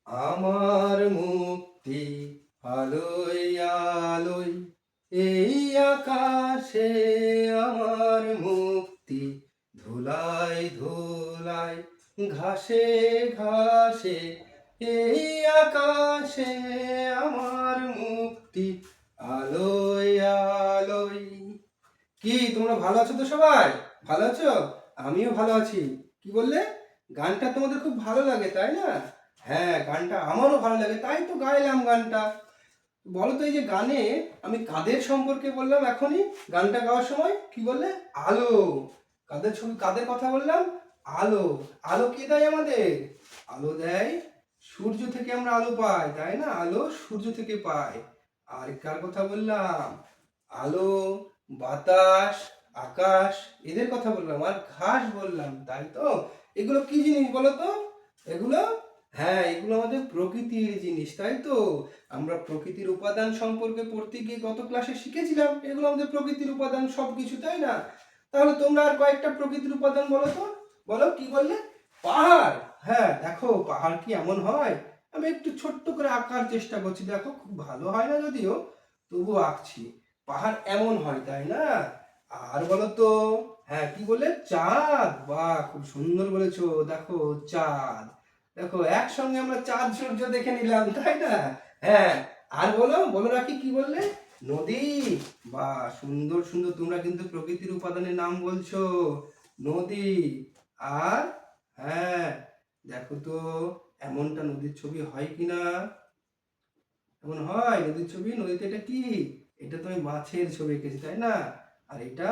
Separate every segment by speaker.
Speaker 1: আমার মুক্তি আলোয় আলোয়, এই আকাশে আমার মুক্তি ধুলায় ধুলায়, ঘাসে ঘাসে, এই আকাশে আমার মুক্তি আলোয় আলোয়। কি তোমরা ভালো আছো তো? সবাই ভালো আছো? আমিও ভালো আছি। কি বললে? গানটা তোমাদের খুব ভালো লাগে তাই না? হ্যাঁ, গানটা আমারও ভালো লাগে, তাই তো গাইলাম গানটা। বলো তো, এই যে গানে আমি কাদের সম্পর্কে বললাম এখনই গানটা গাওয়ার সময়? কি বললে? আলো। কাদের ছবি, কাদের কথা বললাম? আলো। আলো কে দেয় আমাদের? আলো দেয় সূর্য থেকে, আমরা আলো পাই তাই না? আলো সূর্য থেকে পাই। আর কার কথা বললাম? আলো, বাতাস, আকাশ, এদের কথা বললাম। আর ঘাস বললাম, তাই তো? এগুলো কি জিনিস বলো তো? এগুলো, হ্যাঁ, এগুলো আমাদের প্রকৃতির জিনিস, তাই তো? আমরা প্রকৃতির উপাদান সম্পর্কে পড়তে গিয়ে গত ক্লাসে শিখেছিলাম এগুলো আমাদের প্রকৃতির উপাদান সবকিছু, তাই না? তাহলে তোমরা আর কয়েকটা প্রকৃতির উপাদান বলো তো। বলো, কি বললে? পাহাড়। হ্যাঁ, দেখো পাহাড় কি এমন হয়? আমি একটু ছোট্ট করে আঁকার চেষ্টা করছি, দেখো খুব ভালো হয় না যদিও, তবুও আঁকছি। পাহাড় এমন হয়, তাই না? আর বলো তো, হ্যাঁ, কি বলে? চাঁদ। বাহ, খুব সুন্দর বলেছো। দেখো চাঁদ, দেখো একসঙ্গে আমরা চাঁদ সূর্য দেখে নিলাম, তাই না? হ্যাঁ। আর বলো, বলো রাখি, কি বললে? নদী। বাহ, সুন্দর সুন্দর, তোমরা কিন্তু প্রকৃতির উপাদানের নাম বলছো। নদী। আর হ্যাঁ, দেখো তো এমনটা নদীর ছবি হয় কিনা? এমন হয় নদীর ছবি? নদীতে এটা কি? এটা তো আমি মাছের ছবি এঁকেছি, তাই না? আর এটা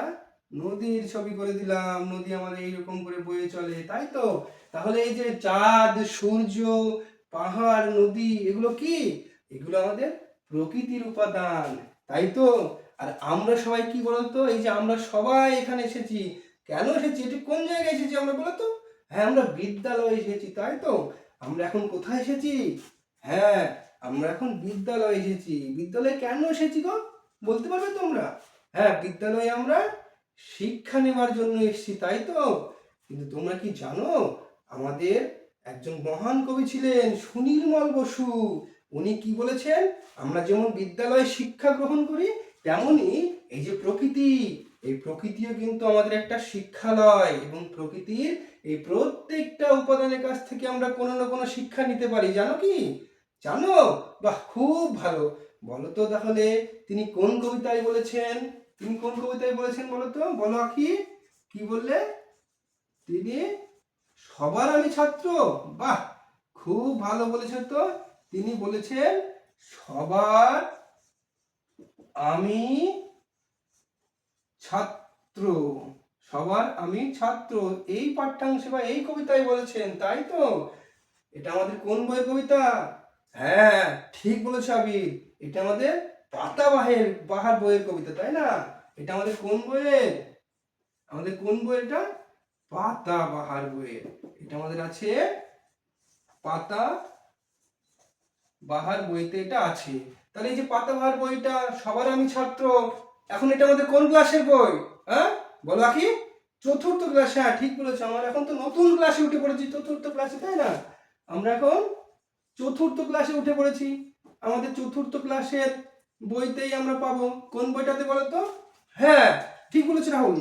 Speaker 1: নদীর ছবি করে দিলাম। নদী আমাদের এইরকম করে বয়ে চলে, তাই তো? তাহলে এই যে চাঁদ, সূর্য, পাহাড়, নদী, এগুলো কি? এগুলো আমাদের প্রকৃতির উপাদান, তাই তো? আর আমরা সবাই কি বলতো, এই যে আমরা সবাই এখানে এসেছি, কেন এসেছি? এটা কোন জায়গায় এসেছি আমরা বলতো? হ্যাঁ, আমরা বিদ্যালয়ে এসেছি, তাই তো? আমরা এখন কোথায় এসেছি? হ্যাঁ, আমরা এখন বিদ্যালয়ে এসেছি। বিদ্যালয়ে কেন এসেছি গো? বলতে পারবে তোমরা? হ্যাঁ, বিদ্যালয়ে আমরা শিক্ষা নেবার জন্য এসেছি, তাই তো? কিন্তু তোমরা কি জানো, আমাদের একজন মহান কবি ছিলেন সুনির্মল বসু। উনি কি বলেছেন? আমরা যেমন বিদ্যালয়ে শিক্ষা গ্রহণ করি, তেমনি এই যে প্রকৃতি, এই প্রকৃতিও কিন্তু আমাদের একটা শিক্ষালয়, এবং প্রকৃতির এই প্রত্যেকটা উপাদানের কাছ থেকে আমরা কোনো না কোনো শিক্ষা নিতে পারি, জানো কি? জানো? বাহ, খুব ভালো। বলো তো তাহলে, তিনি কোন কবিতায় বলেছেন? তিনি কোন কবিতায় বলেছেন বলো তো? বলো আখি, কি বললে? তিনি সবার আমি ছাত্র। বাহ, খুব ভালো বলেছেন তো। তিনি বলেছেন সবার আমি ছাত্র। সবার আমি ছাত্র, এই পাঠ্যাংশে বা এই কবিতায় বলেছেন, তাই তো? এটা আমাদের কোন বইয়ের কবিতা? হ্যাঁ, ঠিক বলেছো আবির। এটা আমাদের পাতাবাহের বাহার বইয়ের কবিতা, তাই না? এটা আমাদের কোন বইয়ের? আমাদের কোন বইয়ের এটা? পাতাবাহার বইয়ের। এটা আমাদের আছে পাতা বাহার বইতে, এটা আছে। তাহলে এই যে পাতাবাহার বইটা সবার আমি ছাত্র, এখন এটা আমাদের কোন ক্লাসের বই? হ্যাঁ, বলো আখি। চতুর্থ ক্লাসে। হ্যাঁ, ঠিক বলেছো। আমরা এখন তো নতুন ক্লাসে উঠে পড়েছি, চতুর্থ ক্লাসে, তাই না? আমরা এখন চতুর্থ ক্লাসে উঠে পড়েছি। আমাদের চতুর্থ ক্লাসের বইতেই আমরা পাবো। কোন বইটাতে বলো তো? হ্যাঁ, ঠিক বলেছে রাহুল,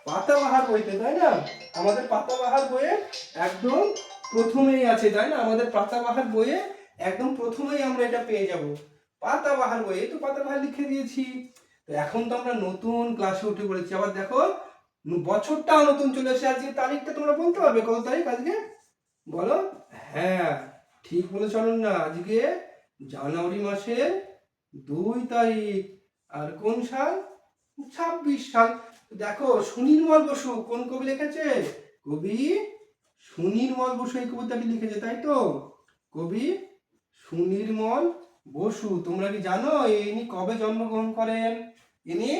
Speaker 1: পাতাবাহার বইতে, তাই না? আমাদের পাতাবাহার বইয়ে একদম প্রথমেই আছে, তাই না? আমাদের পাতাবাহার বইয়ে একদম প্রথমেই আমরা এটা পেয়ে যাব। পাতাবাহার বইয়ে তো পাতাবাহার লিখে দিয়েছি। তো এখন তো আমরা নতুন ক্লাসে উঠে পড়েছি। আবার দেখো, বছরটাও নতুন চলে এসেছে। আজকে তারিখটা তোমরা বলতে পারবে কত তারিখ আজকে? বলো। হ্যাঁ, ঠিক বলেছ না, আজকে জানুয়ারি মাসের 2 তারিখ। আর কোন সাল? 26 সাল। দেখো, সুনির্মল বসু কোন কবি লিখেছে? কবি সুনির্মল বসু এই কবিতাটি লিখেছে, তাই তো? কবি সুনির্মল বসু। তোমরা কি জানো ইনি কবে জন্মগ্রহণ করেন? ইনি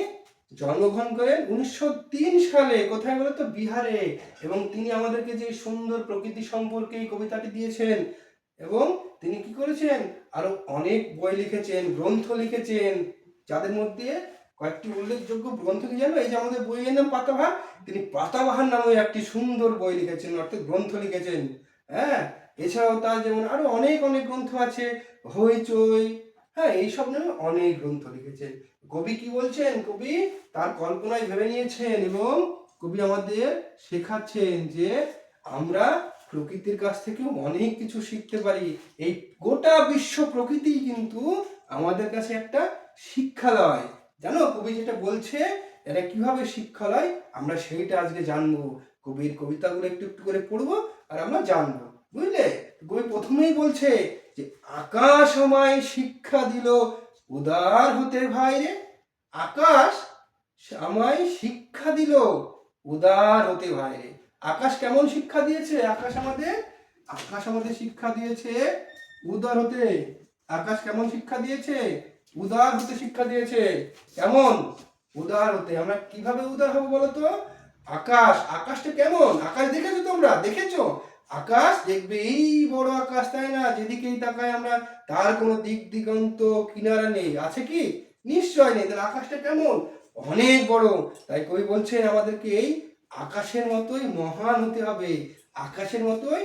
Speaker 1: জন্মগ্রহণ করেন 1903 সালে। কোথায় বলো তো? বিহারে। এবং তিনি আমাদেরকে যে সুন্দর প্রকৃতি সম্পর্কে এই কবিতাটি দিয়েছেন। এবং তিনি কি করেছেন? আরো অনেক বই লিখেছেন, গ্রন্থ লিখেছেন, যাদের মধ্যে কয়েকটি উল্লেখযোগ্য গ্রন্থ কি জানো? এই যে আমাদের বইয়ের নাম পাতাবাহার, তিনি পাতাবাহার নামে একটি সুন্দর বই লিখেছেন, অর্থাৎ গ্রন্থ লিখেছেন। হ্যাঁ, এছাড়াও তার যেমন আরো অনেক অনেক গ্রন্থ আছে, হইচই, হ্যাঁ, এইসব নামে অনেক গ্রন্থ লিখেছেন। কবি কি বলছেন? কবি তার কল্পনায় ভেবে নিয়েছেন এবং কবি আমাদের শেখাচ্ছেন যে আমরা প্রকৃতির কাছ থেকেও অনেক কিছু শিখতে পারি। এই গোটা বিশ্ব প্রকৃতি কিন্তু আমাদের কাছে একটা শিক্ষালয়। জানো কবি যেটা বলছে এটা কিভাবে শিক্ষালয়, আমরা সেইটা আজকে জানবো। কবির কবিতাগুলো একটু একটু করে পড়বো আর আমরা জানবো, বুঝলে? কবি প্রথমেই বলছে যে আকাশ আমায় শিক্ষা দিল উদার হতে ভাই রে। আকাশ আমায় শিক্ষা দিল উদার হতে ভাই রে। আকাশ কেমন শিক্ষা দিয়েছে? আকাশ আমাদের শিক্ষা দিয়েছে উদার হতে। আকাশ কেমন শিক্ষা দিয়েছে? উদার হতে শিক্ষা দিয়েছে। কেমন? উদার হতে। আমরা কিভাবে উদার হবো বলো তো? আকাশটা কেমন? আকাশ দেখেছো তোমরা? দেখেছো? আকাশ দেখবে এই বড় আকাশ, তাই না? যেদিকেই তাকাই আমরা তার কোনো দিক দিগন্ত কিনারা নেই, আছে কি? নিশ্চয় নেই। তাহলে আকাশটা কেমন? অনেক বড়। তাই কবি বলছেন আমাদেরকে এই আকাশের মতোই মহান হতে হবে, আকাশের মতোই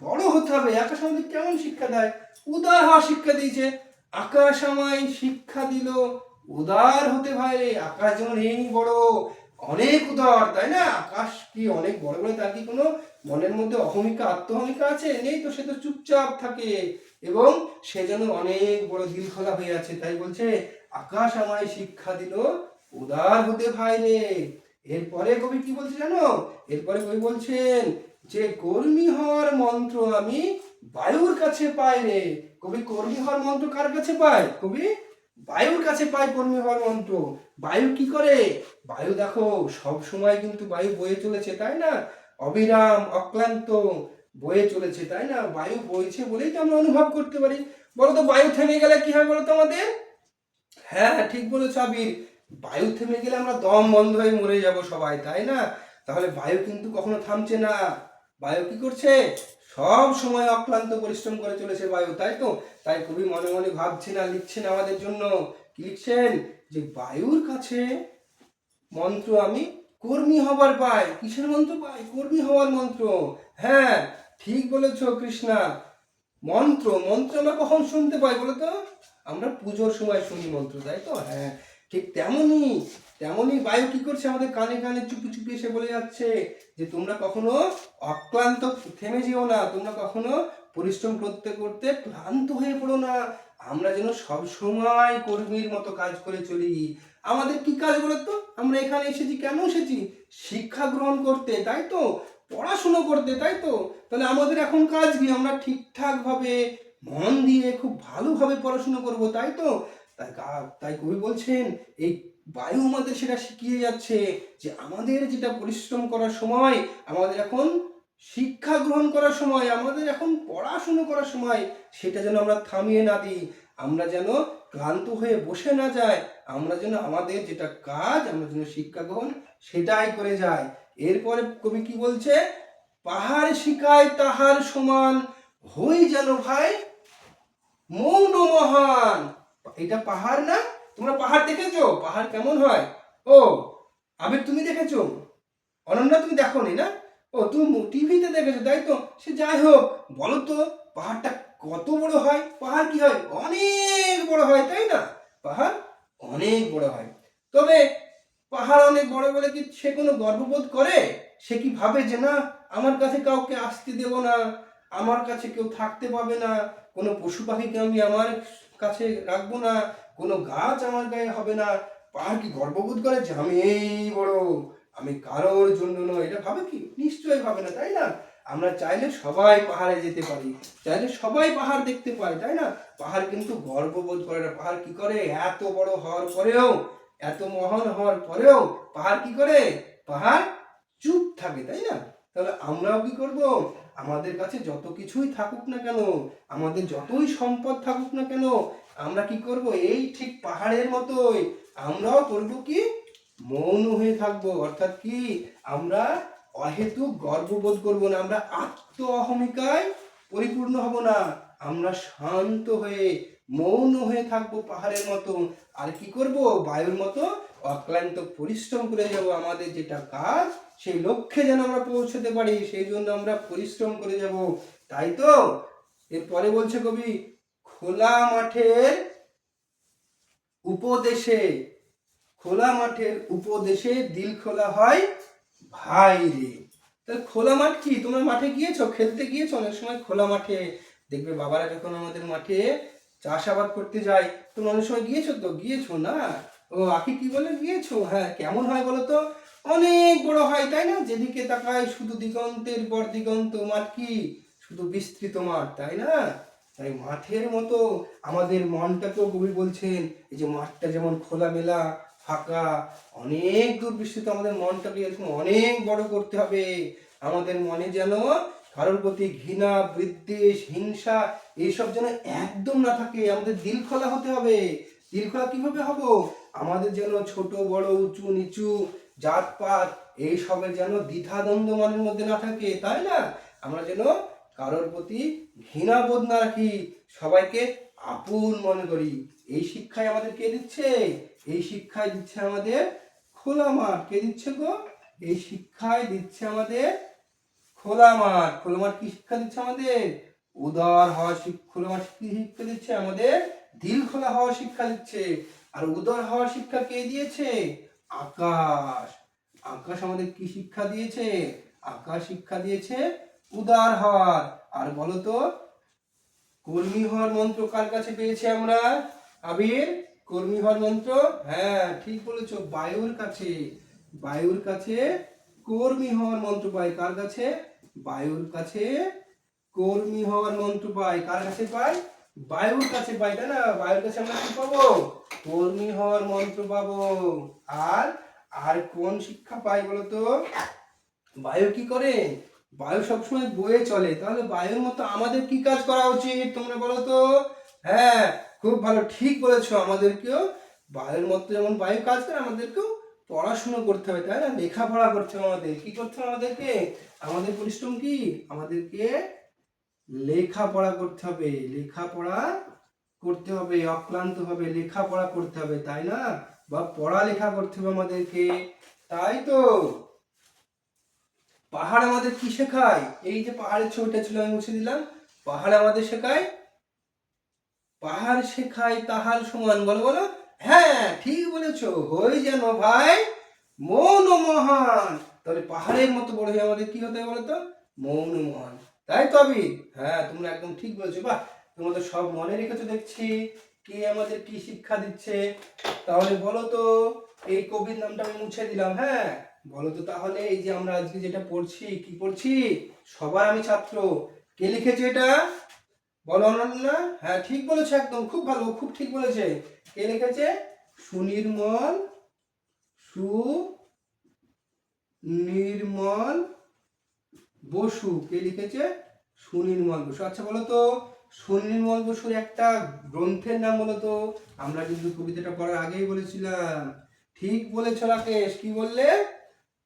Speaker 1: বড় হতে হবে। আকাশ আমাদের কেমন শিক্ষা দেয়? উদার হওয়ার শিক্ষা দিয়েছে। আকাশ আমায় শিক্ষা দিল উদার হতে ভাই রে। আকাশ যেমন এই বড়, অনেক উদার, তাই না? আকাশ কি অনেক বড় বড়, তার কি কোনো মনের মধ্যে অহমিকা আত্মহমিকা আছে? নেই তো, সে তো চুপচাপ থাকে এবং সে যেন অনেক বড় দিল খোলা হয়ে আছে। তাই বলছে আকাশ আমায় শিক্ষা দিল উদার হতে ভাই রে। এরপরে কবি কি বলছে জানো? এরপরে কবি বলছেন যে কর্মী হওয়ার মন্ত্র আমি বায়ুর কাছে পাই রে। কবি কর্মী হওয়ার মন্ত্র কার কাছে পায়? কবি বায়ুর কাছে পায় কর্মী হওয়ার মন্ত্র। বায়ু কি করে? বায়ু দেখো সব সময় কিন্তু বায়ু বয়ে চলেছে, তাই না? অবিরাম অক্লান্ত বয়ে চলেছে, তাই না? বায়ু বইছে বলেই তো আমরা অনুভব করতে পারি। বলতো বায়ু থেমে গেলে কি হয় বলতো আমাদের? হ্যাঁ ঠিক বলেছ আবির, বায়ু থেমে গেলে আমরা দম বন্ধ হয়ে মরে যাব সবাই, তাই না? তাহলে বায়ু কিন্তু কখনো থামছে না। বায়ু কি করছে? সব সময় অক্লান্ত পরিশ্রম করে চলেছে বায়ু, তাই তো? তাই কবি মনে মনে ভাবছেন আর লিখছেন আমাদের জন্য। কি লিখছেন? যে বায়ুর কাছে মন্ত্র আমি কর্মী হবার পাই। কিসের মন্ত্র পাই? কর্মী হওয়ার মন্ত্র। হ্যাঁ ঠিক বলেছ কৃষ্ণা। মন্ত্র মন্ত্র আমরা কখন শুনতে পাই বলো তো? আমরা পুজোর সময় শুনি মন্ত্র, তাই তো? হ্যাঁ ঠিক তেমনই তেমনই বায়ু কি করছে? আমাদের কানে কানে চুপি চুপি এসে বলে যাচ্ছে যে তোমরা কখনো অক্লান্ত থেমে যেও না, তোমরা কখনো পরিশ্রম করতে করতে ক্লান্ত হয়ে পড়ো না। আমরা যেন সব সময় কর্মীর মতো কাজ করে চলি। আমাদের কি কাজ বলো তো? আমরা এখানে এসেছি, কেন এসেছি? শিক্ষা গ্রহণ করতে, তাই তো? পড়াশুনো করতে, তাই তো? তাহলে আমাদের এখন কাজ কি? আমরা ঠিকঠাক ভাবে মন দিয়ে খুব ভালোভাবে পড়াশুনো করব, তাই তো? তাই কবি বলছেন এই বায়ু আমাদের সেটা শিখিয়ে যাচ্ছে যে আমাদের যেটা পরিশ্রম করার সময়, আমাদের এখন শিক্ষা গ্রহণ করার সময়, আমাদের এখন পড়াশুনো করার সময়, সেটা যেন আমরা থামিয়ে না দিই। আমরা যেন ক্লান্ত হয়ে বসে না যাই। আমরা যেন আমাদের যেটা কাজ, আমরা যেন শিক্ষা গ্রহণ সেটাই করে যাই। এরপরে কবি কি বলছে? পাহাড় শিকায় তাহার সমান হই যেন ভাই মৌন মহান। এটা পাহাড় না? তোমরা পাহাড় দেখেছো? পাহাড় কেমন হয়? ও আবির তুমি দেখেছো? অনন্যা তুমি দেখোনি না? ও তুমি টিভিতে দেখেছো, তাই তো? সে যাই হোক, বলো তো পাহাড়টা কত বড় হয়? পাহাড় কি হয়? অনেক বড় হয়, তাই না? পাহাড় অনেক বড় হয়। তবে পাহাড় অনেক বড় বলে কি সে কোনো গর্ববোধ করে? সে কি ভাবে যে না আমার কাছে কাউকে আসতে দেব না, আমার কাছে কেউ থাকতে পাবে না, কোনো পশু পাখিকে আমি আমার কাছে রাখবো না, কোনো গাছ আমার গায়ে হবে না? পাহাড় কি গর্ববোধ করে যে আমি এই বড়, আমি কারোর জন্য নয়? এটা ভাবে কি? নিশ্চয়ই ভাবে না, তাই না? আমরা চাইলে সবাই পাহাড়ে যেতে পারি, চাইলে সবাই পাহাড় দেখতে পারে, তাই না? পাহাড় কিন্তু গর্ববোধ করে না। পাহাড় কি করে? এত বড় হওয়ার পরেও, এত মহান হওয়ার পরেও পাহাড় কি করে? পাহাড় চুপ থাকে, তাই না? তাহলে আমরাও কি করব? আমাদের কাছে যত কিছুই থাকুক না কেন, আমাদের যতই সম্পদ থাকুক না কেন, আমরা কি করব? এই ঠিক পাহাড়ের মতোই আমরাও করব কি? মৌন হয়ে থাকবো। অর্থাৎ কি? আমরা অহেতুক গর্ববোধ করব না, আমরা আত্ম অহমিকায় পরিপূর্ণ হব না। আমরা শান্ত হয়ে মৌন হয়ে থাকবো পাহাড়ের মতো, আর কি করব, বায়ুর মতো অক্লান্ত পরিশ্রম করে যাব। আমাদের যেটা কাজ সেই লক্ষ্যে যেন আমরা পৌঁছতে পারি, সেই জন্য আমরা পরিশ্রম করে যাব, তাই তো। এরপরে বলছে কবি, খোলা মাঠের উপদেশে, খোলা মাঠের উপদেশে দিল খোলা হয় ভাই রে। তাহলে খোলা মাঠ কি, তোমরা মাঠে গিয়েছো, খেলতে গিয়েছো? অনেক সময় খোলা মাঠে দেখবে বাবারা যখন আমাদের মাঠে চাষাবাদ করতে যায়, তোমরা অনেক সময় গিয়েছো তো, গিয়েছো না? ও আখি কি বলে গিয়েছো? হ্যাঁ, কেমন হয় বলো তো? অনেক বড় হয়, তাই না? যেদিকে তাকায় শুধু দিগন্তের পর দিগন্ত, মাঠ কি শুধু বিস্তৃত মাঠ, তাই না? তাই মাঠের মতো আমাদের মনটাকেও কবি বলছেন, এই যে মাঠটা যেমন খোলামেলা ফাঁকা, অনেক দূর বিস্তৃত, আমাদের মনটাকে এরকম অনেক বড় করতে হবে। আমাদের মনে যেন কারোর প্রতি ঘৃণা, বিদ্বেষ, হিংসা এইসব যেন একদম না থাকে। আমাদের দিল খোলা হতে হবে। দিল খোলা কিভাবে হব? আমাদের যেন ছোট বড়, উঁচু নিচু, জাতপাত এইসবের যেন দ্বিধাদ্বন্দ্ব মনের মধ্যে না থাকে, তাই না? আমরা যেন কারোর প্রতি ঘৃণাবোধ না রাখি, সবাইকে আপন মনে করি। এই শিক্ষাই আমাদের কে দিচ্ছে? এই শিক্ষায় দিচ্ছে আমাদের খোলা মাঠ। কে দিচ্ছে গো? এই শিক্ষায় দিচ্ছে আমাদের খোলা মাঠ। খোলা মাঠ কি শিক্ষা দিচ্ছে আমাদের? উদার হওয়ার খোলা মাঠ কি শিক্ষা দিচ্ছে আমাদের? দিল খোলা হওয়ার শিক্ষা দিচ্ছে। আর উদার হওয়ার শিক্ষা কে দিয়েছে? আকাশ। আকাশ আমাদের কি শিক্ষা দিয়েছে? আকাশ শিক্ষা দিয়েছে উদার হওয়ার। আর বলো তো, কর্মী হওয়ার মন্ত্র কার কাছে পেয়েছি আমরা? আবির, কর্মী হওয়ার মন্ত্র, হ্যাঁ ঠিক বলেছো, বায়ুর কাছে। বায়ুর কাছে কর্মী হওয়ার মন্ত্র পাই। কার কাছে? বায়ুর কাছে কর্মী হওয়ার মন্ত্র পাই। কার কাছে পাই? বায়ুর কাছে পাই, তাই না? বায়ুর কাছে আমরা কি পাবো? কর্মী হওয়ার মন্ত্র পাবো। আর আর কোন শিক্ষা পাই বলতো? বায়ু কি করে? বায়ু সবসময় বয়ে চলে। তাহলে বায়ুর মতো আমাদের কি কাজ করা উচিত তোমরা বলো তো? হ্যাঁ, খুব ভালো, ঠিক বলেছো। আমাদেরকেও বায়ুর মতো যেমন বায়ু কাজ করে, আমাদেরকেও পড়াশোনা করতে হবে, তাই না? লেখাপড়া করতে হবে। আমাদের কি করতে হবে? আমাদেরকে, আমাদের পরিশ্রম কি, আমাদেরকে লেখাপড়া করতে হবে। লেখাপড়া করতে হবে, অক্লান্ত ভাবে লেখাপড়া করতে হবে, তাই না? বা পড়ালেখা করতে হবে আমাদেরকে, তাই তো। পাহাড় আমাদের কি শেখায়? এই যে পাহাড়ের ছবিটা ছিল, আমি মুছে দিলাম। পাহাড় আমাদের শেখায়, পাহাড় শেখায় তাহার সমান, বলো বলো। হ্যাঁ ঠিক বলেছো, হই যেন ভাই মৌন মহান। তাহলে পাহাড়ের মতো বড় হয়ে আমাদের কি হতে হবে বলো তো? মৌন মহান, তাই তো আবি? হ্যাঁ তোমরা একদম ঠিক বলেছো। বাহ, তোমরা তো সব মনে রেখেছো দেখছি, কে আমাদের কি শিক্ষা দিচ্ছে। তাহলে বলো তো, এই কবির নামটা আমি মুছে দিলাম। হ্যাঁ বলো তো তাহলে, এই যে আমরা আজকে যেটা পড়ছি, কি পড়ছি? সবার আমি ছাত্র। কে লিখেছে এটা? বলো অনন্যা। হ্যাঁ ঠিক বলেছে, একদম খুব ভালো, খুব ঠিক বলেছে। কে লিখেছে? সুনির্মল, সুনির্মল বসু। কে লিখেছে? সুনির্মল বসু। আচ্ছা বলো তো, সুনির্মল বসুর একটা গ্রন্থের নাম বলো তো? আমরা কিন্তু কবিতাটা পড়ার আগেই বলেছিলাম। ঠিক বলেছ রাকেশ, কি বললে?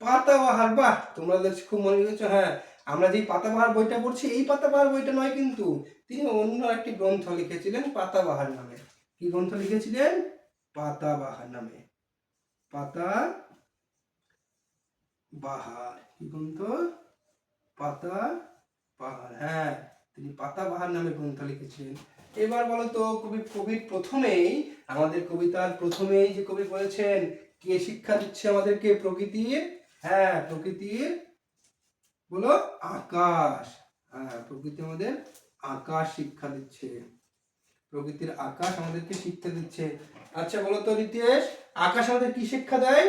Speaker 1: পাতাবাহার। বাহ, তোমরা দেখছি খুব মনে রেখেছো। হ্যাঁ, আমরা যে পাতাবাহার বইটা পড়ছি, এই পাতাবাহার বইটা নয় কিন্তু, তিনি অন্য একটি গ্রন্থ লিখেছিলেন পাতাবাহার নামে। কি গ্রন্থ লিখেছিলেন? পাতাবাহার নামে। পাতাবাহার কি গ্রন্থ? পাতাবাহার, হ্যাঁ তিনি পাতাবাহার নামে গ্রন্থ লিখেছিলেন। এবার বলো তো, কবির প্রথমেই, আমাদের কবিতার প্রথমেই যে কবি বলেছেন, কে শিক্ষা দিচ্ছে আমাদেরকে প্রকৃতির? হ্যাঁ প্রকৃতির, বলো আকাশ। হ্যাঁ প্রকৃতি আমাদের আকাশ শিক্ষা দিচ্ছে। প্রকৃতির আকাশ আমাদেরকে শিক্ষা দিচ্ছে। আচ্ছা বলো তো রিতেশ, আকাশ আমাদের কি শিক্ষা দেয়?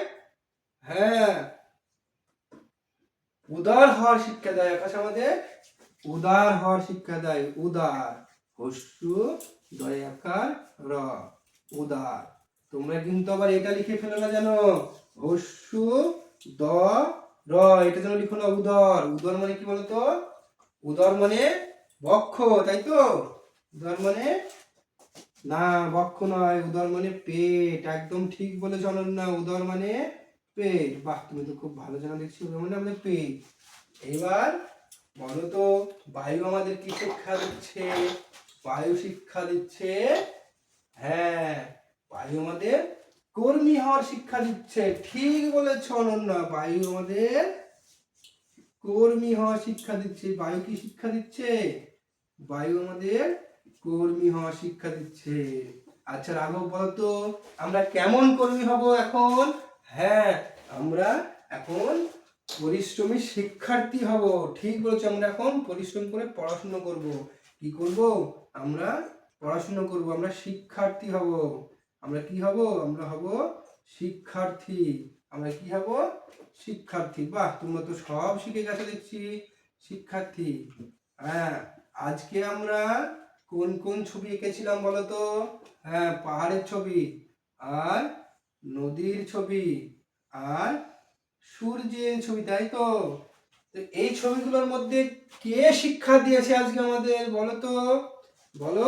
Speaker 1: হ্যাঁ, উদার হওয়ার শিক্ষা দেয়। আকাশ আমাদের উদার হওয়ার শিক্ষা দেয়। উদার, হস্যু দয়াকার র, উদার। তোমরা কিন্তু আবার এটা লিখে ফেলো না যেন, হস্যু দ র, এটা যেন লিখো না উদর। উদর মানে কি বলতো? উদর মানে বক্ষ, তাই তো? উদর মানে, না বক্ষ নয়, উদর মানে পেট। একদম ঠিক বলেছ অনন্যা, উদর মানে পেট। বাহ, তুমি তো খুব ভালো জানা দেখছি। উদর মানে আমাদের পেট। এবার বলো তো, বায়ু আমাদের কি শিক্ষা দিচ্ছে? বায়ু শিক্ষা দিচ্ছে হ্যাঁ, বায়ু আমাদের কর্মী হওয়ার শিক্ষা দিচ্ছে। ঠিক বলেছ অনন্যা, বায়ু আমাদের কর্মী হওয়ার শিক্ষা দিচ্ছে। বায়ু কি শিক্ষা দিচ্ছে? বায়ু আমাদের কর্মী হওয়ার শিক্ষা দিচ্ছে। আচ্ছা রাঘব বলতো, আমরা কেমন কর্মী হব এখন? হ্যাঁ, আমরা এখন পরিশ্রমী শিক্ষার্থী হব। ঠিক বলেছো, আমরা এখন পরিশ্রম করে পড়াশোনা করব। কি করব? আমরা পড়াশোনা করব, আমরা শিক্ষার্থী হব। আমরা কি হব? আমরা হব শিক্ষার্থী। আমরা কি হব? শিক্ষার্থী। বাহ, তোমরা তো সব শিখে গেছো দেখছি। শিক্ষার্থী। হ্যাঁ, আজকে আমরা কোন কোন ছবি এঁকেছিলাম বলো তো? হ্যাঁ, পাহাড়ের ছবি, আর নদীর ছবি, আর সূর্যের ছবি, তাই তো? তো এই ছবিগুলোর মধ্যে কে শিক্ষা দিয়েছে আজকে আমাদের বলো তো? বলো,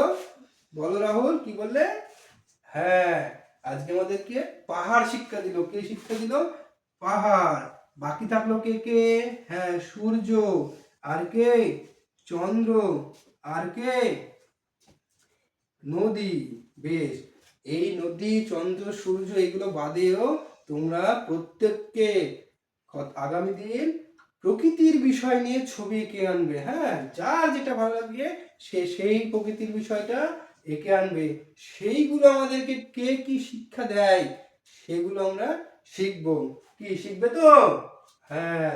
Speaker 1: বলো রাহুল, কি বললে? হ্যাঁ, আজকে আমাদেরকে পাহাড় শিক্ষা দিল। কে শিক্ষা দিল? পাহাড়। বাকি থাকলো কে কে? হ্যাঁ, সূর্য। আর কে? চন্দ্র। আর কে? নদী। বেশ, এই নদী, চন্দ্র, সূর্য এগুলো বাদেও তোমরা প্রত্যেককে আগামী দিন প্রকৃতির বিষয় নিয়ে ছবি এঁকে আনবে। হ্যাঁ, যার যেটা ভালো লাগবে সে সেই প্রকৃতির বিষয়টা এঁকে আনবে। সেইগুলো আমাদেরকে কে কি শিক্ষা দেয় সেগুলো আমরা শিখবো। কি শিখবে তো? হ্যাঁ।